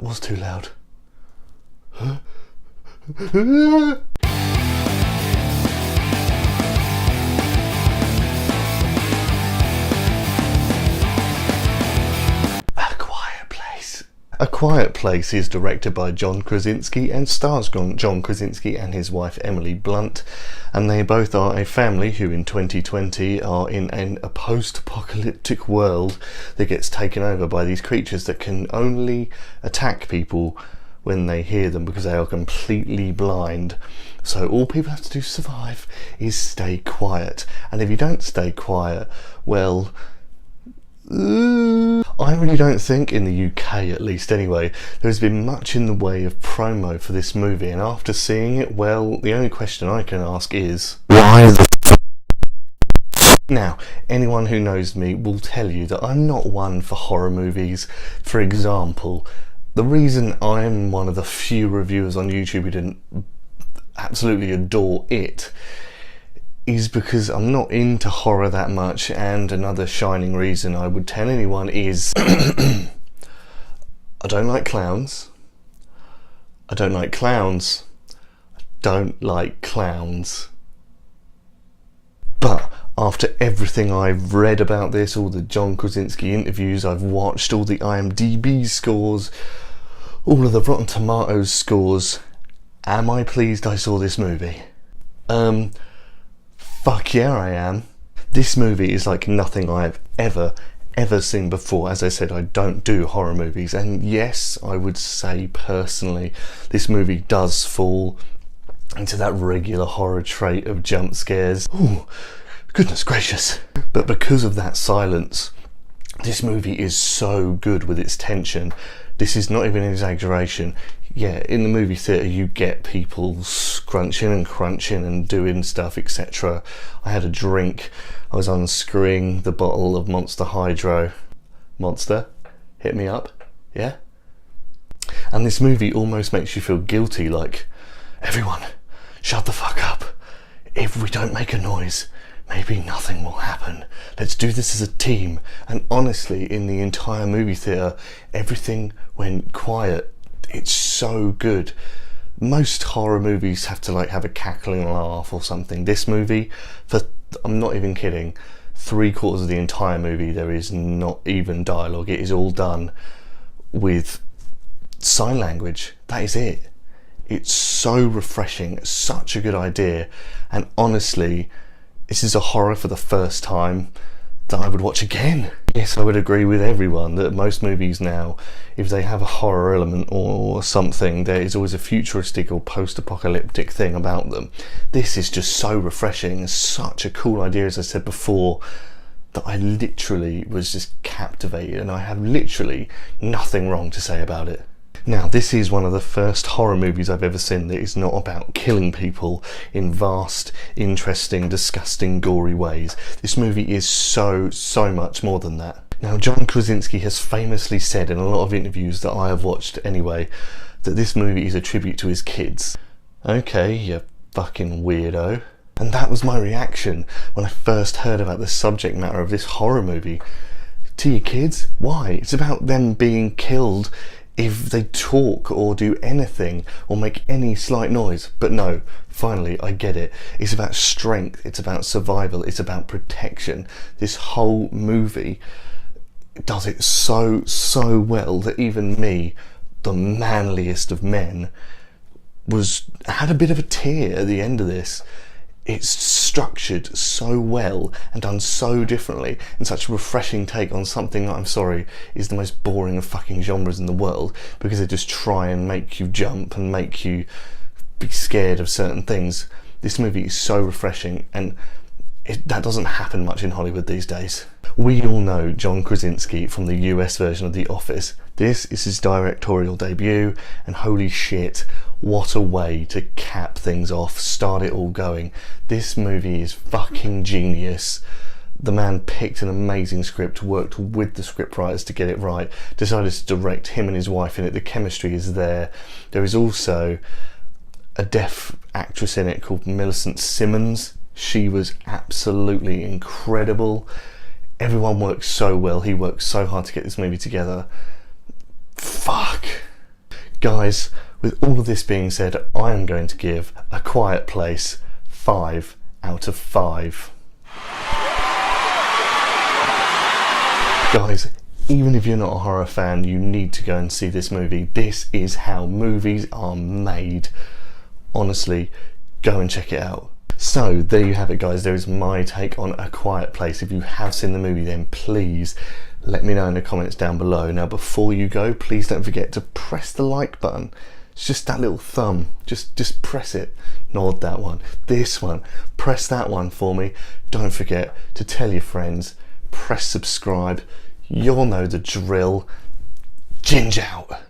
was too loud. A Quiet Place is directed by John Krasinski and stars John Krasinski and his wife Emily Blunt, and they both are a family who in 2020 are in a post-apocalyptic world that gets taken over by these creatures that can only attack people when they hear them because they are completely blind. So all people have to do to survive is stay quiet, and if you don't stay quiet, well, I really don't think, in the UK at least anyway, there has been much in the way of promo for this movie, and after seeing it, well, the only question I can ask is, why the Now, anyone who knows me will tell you that I'm not one for horror movies. For example, the reason I'm one of the few reviewers on YouTube who didn't absolutely adore it is because I'm not into horror that much, and another shining reason I would tell anyone is I don't like clowns. I don't like clowns. I don't like clowns. But after everything I've read about this, all the John Krasinski interviews I've watched, all the IMDb scores, all of the Rotten Tomatoes scores, am I pleased I saw this movie? Fuck yeah, I am. This movie is like nothing I've ever seen before. As I said, I don't do horror movies, and yes, I would say personally this movie does fall into that regular horror trait of jump scares. Ooh, goodness gracious. But because of that silence, this movie is so good with its tension. This is not even an exaggeration. Yeah, in the movie theatre you get people scrunching and crunching and doing stuff, etc. I had a drink. I was unscrewing the bottle of Monster Hydro. Monster, hit me up, yeah? And this movie almost makes you feel guilty, like, everyone, shut the fuck up. If we don't make a noise, maybe nothing will happen. Let's do this as a team. And honestly, in the entire movie theatre, everything went quiet. It's so good. Most horror movies have to like have a cackling laugh or something. This movie, I'm not even kidding, 3/4 of the entire movie there is not even dialogue. It is all done with sign language. That is it. It's so refreshing, such a good idea, and honestly, this is a horror for the first time that I would watch again. Yes, I would agree with everyone that most movies now, if they have a horror element or something, there is always a futuristic or post-apocalyptic thing about them. This is just so refreshing, such a cool idea, as I said before, that I literally was just captivated, and I have literally nothing wrong to say about it. Now, this is one of the first horror movies I've ever seen that is not about killing people in vast, interesting, disgusting, gory ways. This movie is so much more than that. Now, John Krasinski has famously said in a lot of interviews that I have watched anyway, that this movie is a tribute to his kids. Okay, you fucking weirdo. And that was my reaction when I first heard about the subject matter of this horror movie. To your kids? Why? It's about them being killed if they talk or do anything or make any slight noise. But no, finally I get it. It's about strength, it's about survival, it's about protection. This whole movie does it so well that even me, the manliest of men, had a bit of a tear at the end of this. It's structured so well and done so differently, and such a refreshing take on something that, I'm sorry, is the most boring of fucking genres in the world, because they just try and make you jump and make you be scared of certain things. This movie is so refreshing, and that doesn't happen much in Hollywood these days. We all know John Krasinski from the US version of The Office. This is his directorial debut, and holy shit, what a way to cap things off, start it all going. This movie is fucking genius. The man picked an amazing script, worked with the scriptwriters to get it right, decided to direct him and his wife in it. The chemistry is there. There is also a deaf actress in it called Millicent Simmons. She was absolutely incredible. Everyone works so well. He worked so hard to get this movie together. Fuck. Guys, with all of this being said, I am going to give A Quiet Place 5 out of 5. Guys, even if you're not a horror fan, you need to go and see this movie. This is how movies are made. Honestly, go and check it out. So there you have it, guys. There is my take on A Quiet Place. If you have seen the movie, then please let me know in the comments down below. Now, before you go, please don't forget to press the like button. It's just that little thumb. Just press it. Nod that one. This one. Press that one for me. Don't forget to tell your friends. Press subscribe. You'll know the drill. Ginge out.